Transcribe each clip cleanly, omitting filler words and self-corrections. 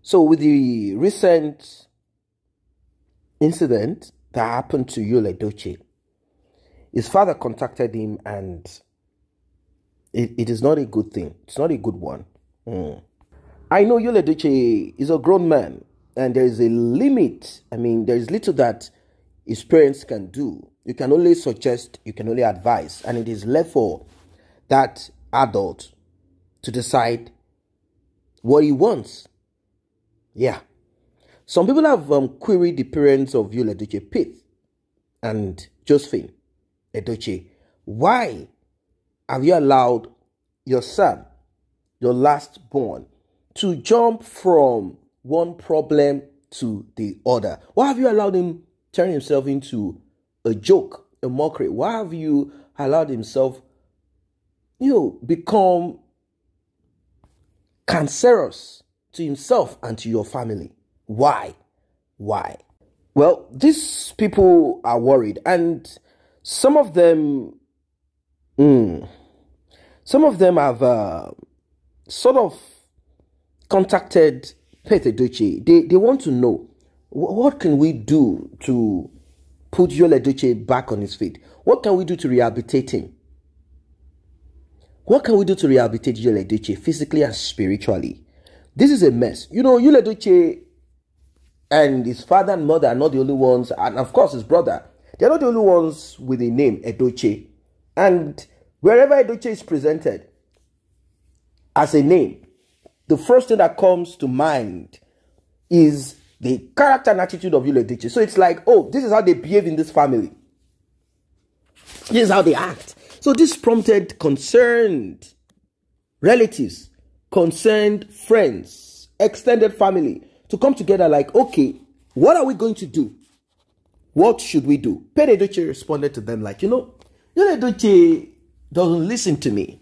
So with the recent incident that happened to Edochie, his father contacted him, and it is not a good thing. It's not a good one. I know Edochie is a grown man, and there is a limit. I mean, there is little that his parents can do. You can only suggest, you can only advise, and it is left for that adult to decide what he wants. Yeah. Some people have queried the parents of Edochie, Pete and Josephine Edochie. Why have you allowed your son, your last born, to jump from one problem to the other? Why have you allowed him turn himself into a joke, a mockery? Why have you allowed himself, become cancerous to himself and to your family? Why? Well, these people are worried, and some of them have sort of contacted Pete Edochie. They want to know, what can we do to put Edochie back on his feet? What can we do to rehabilitate him? What can we do to rehabilitate Edochie physically and spiritually? This is a mess. Edochie and his father and mother are not the only ones, and of course his brother. They're not the only ones with the name Edochie. And wherever Edochie is presented as a name, the first thing that comes to mind is the character and attitude of Edochie. So it's like, oh, this is how they behave in this family. This is how they act. So this prompted concerned relatives, concerned friends, extended family to come together like, okay, what are we going to do? What should we do? Pete Edochie responded to them like, Edochie doesn't listen to me,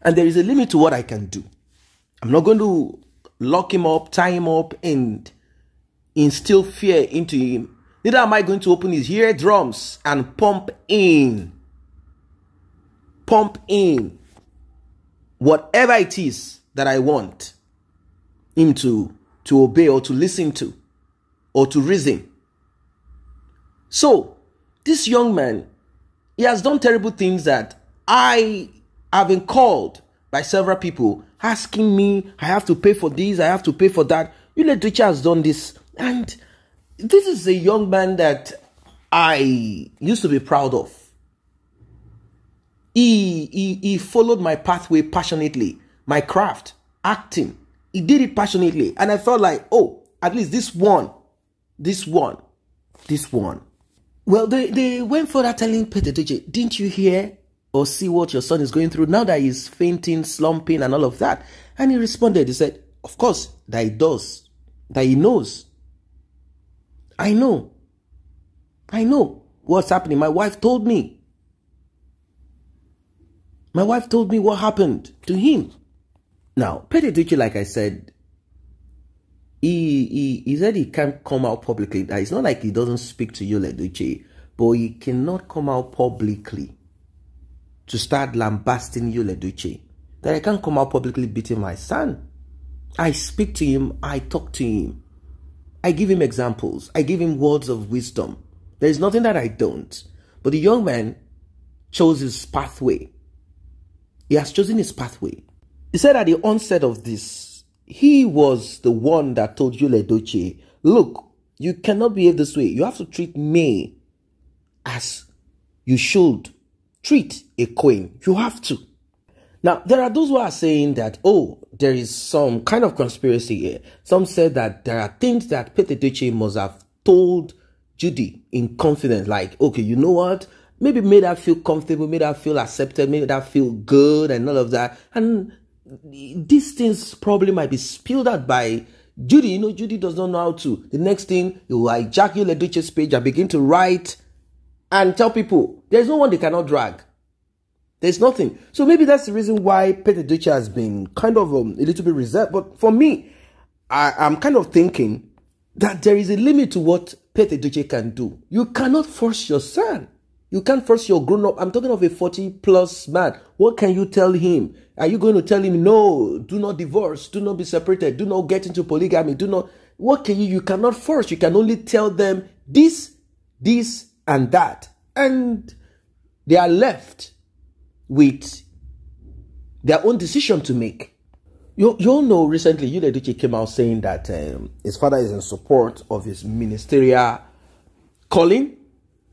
and there is a limit to what I can do. I'm not going to lock him up, tie him up, and instill fear into him. Neither am I going to open his eardrums and pump in whatever it is that I want him to obey or to listen to or to reason. So this young man, he has done terrible things that I have been called by several people asking me, I have to pay for this, I have to pay for that. Edochie has done this, and this is a young man that I used to be proud of. He followed my pathway passionately, my craft, acting. He did it passionately, and I felt like, oh, at least this one. Well, they went further telling Pete Edochie, didn't you hear or see what your son is going through now that he's fainting, slumping, and all of that? And he responded, he said, of course, that he does, that he knows. I know what's happening. My wife told me what happened to him. Now, Pete Edochie, like I said, he said he can't come out publicly. It's not like he doesn't speak to Edochie, but he cannot come out publicly to start lambasting Edochie. That I can't come out publicly beating my son. I speak to him, I talk to him, I give him examples, I give him words of wisdom. There is nothing that I don't. But the young man chose his pathway. He has chosen his pathway. He said at the onset of this, he was the one that told Edochie, look, you cannot behave this way. You have to treat me as you should treat a queen. You have to. Now, there are those who are saying that, oh, there is some kind of conspiracy here. Some said that there are things that Pete Edochie must have told Judy in confidence. Like, okay, you know what? Maybe made her feel comfortable, made her feel accepted, made her feel good and all of that. And these things probably might be spilled out by Judy. Judy does not know how to. The next thing, you will hijack Edochie's page and begin to write and tell people, there's no one they cannot drag. There's nothing. So maybe that's the reason why Pete Edochie has been kind of a little bit reserved. But for me, I'm kind of thinking that there is a limit to what Pete Edochie can do. You cannot force your son. You can't force your grown-up. I'm talking of a 40-plus man. What can you tell him? Are you going to tell him, no, do not divorce, do not be separated, do not get into polygamy, do not... What can you cannot force. You can only tell them this, and that. And they are left with their own decision to make. You all know recently, Edochie came out saying that his father is in support of his ministerial calling,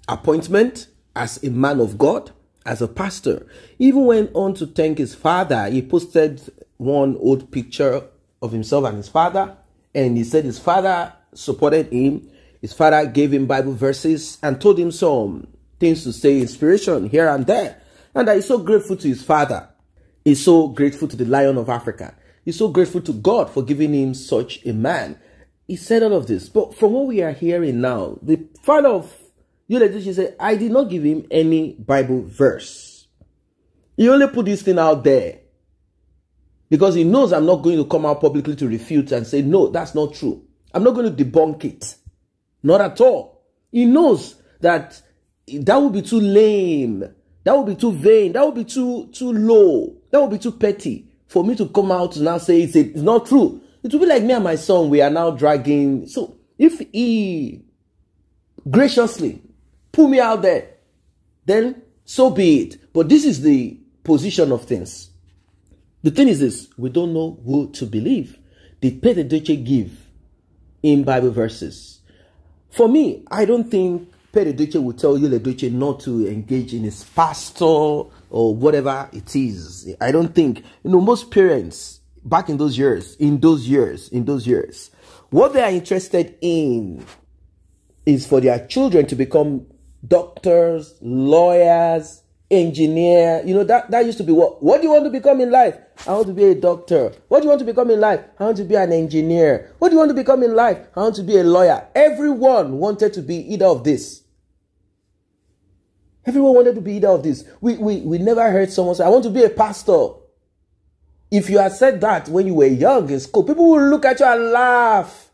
appointment as a man of God, as a pastor. He even went on to thank his father. He posted one old picture of himself and his father, and he said his father supported him. His father gave him Bible verses and told him some things to say, inspiration here and there. And that he's so grateful to his father. He's so grateful to the Lion of Africa. He's so grateful to God for giving him such a man. He said all of this. But from what we are hearing now, the father of Edochie said, I did not give him any Bible verse. He only put this thing out there because he knows I'm not going to come out publicly to refute and say, no, that's not true. I'm not going to debunk it. Not at all. He knows that that would be too lame. That would be too vain. That would be too low. That would be too petty for me to come out and now say it's not true. It will be like me and my son, we are now dragging. So if he graciously put me out there, then so be it. But this is the position of things. The thing is this, we don't know who to believe. Did Edochie give in Bible verses? For me, I don't think Edochie will tell Edochie not to engage in his pastor or whatever it is. I don't think, most parents back in those years, what they are interested in is for their children to become doctors, lawyers, engineer. That used to be what do you want to become in life? I want to be a doctor. What do you want to become in life? I want to be an engineer. What do you want to become in life? I want to be a lawyer. Everyone wanted to be either of this. Everyone wanted to be either of this. We never heard someone say, I want to be a pastor. If you had said that when you were young in school, people will look at you and laugh.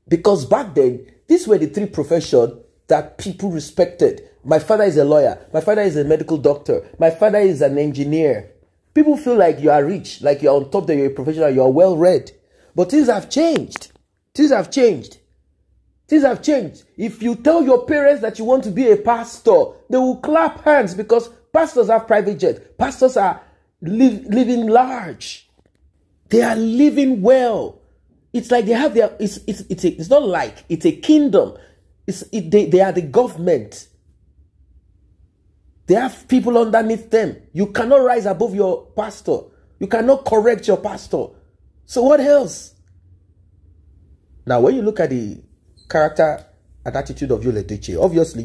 Because back then, these were the three professions that people respected. My father is a lawyer. My father is a medical doctor. My father is an engineer. People feel like you are rich, like you're on top, that you're a professional, you're well read. But things have changed. Things have changed. Things have changed. If you tell your parents that you want to be a pastor, they will clap hands because pastors have private jets. Pastors are living large. They are living well. It's like they have their, it's not like, it's a kingdom. They are the government. They have people underneath them. You cannot rise above your pastor. You cannot correct your pastor. So what else? Now, when you look at the character and attitude of Edochie, obviously,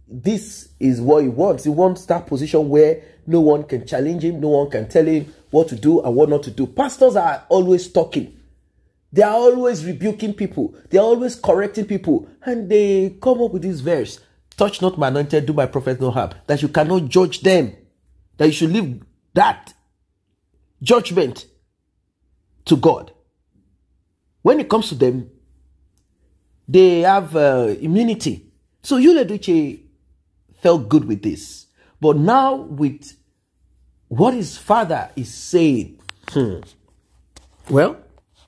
this is what he wants. He wants that position where no one can challenge him. No one can tell him what to do and what not to do. Pastors are always talking. They are always rebuking people. They are always correcting people. And they come up with this verse. Touch not my anointed, do my prophet no harm. That you cannot judge them. That you should leave that judgment to God. When it comes to them, they have immunity. So Edochie felt good with this. But now with what his father is saying, well,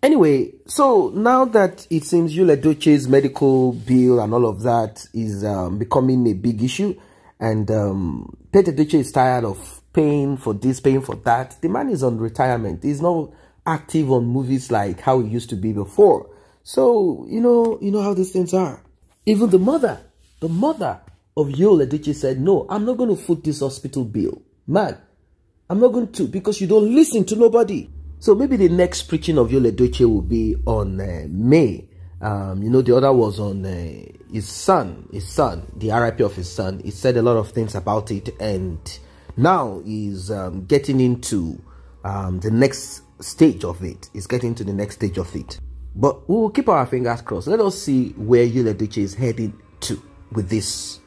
anyway, so now that it seems Edochie's medical bill and all of that is becoming a big issue, and Edochie is tired of paying for this, paying for that. The man is on retirement. He's not active on movies like how he used to be before. So, you know how these things are. Even the mother of Edochie said, no, I'm not going to foot this hospital bill. Man, I'm not going to, because you don't listen to nobody. So maybe the next preaching of Edochie will be on May. The other was on his son, the RIP of his son. He said a lot of things about it, and now he's getting into the next stage of it. He's getting to the next stage of it. But we'll keep our fingers crossed. Let us see where Edochie is heading to with this.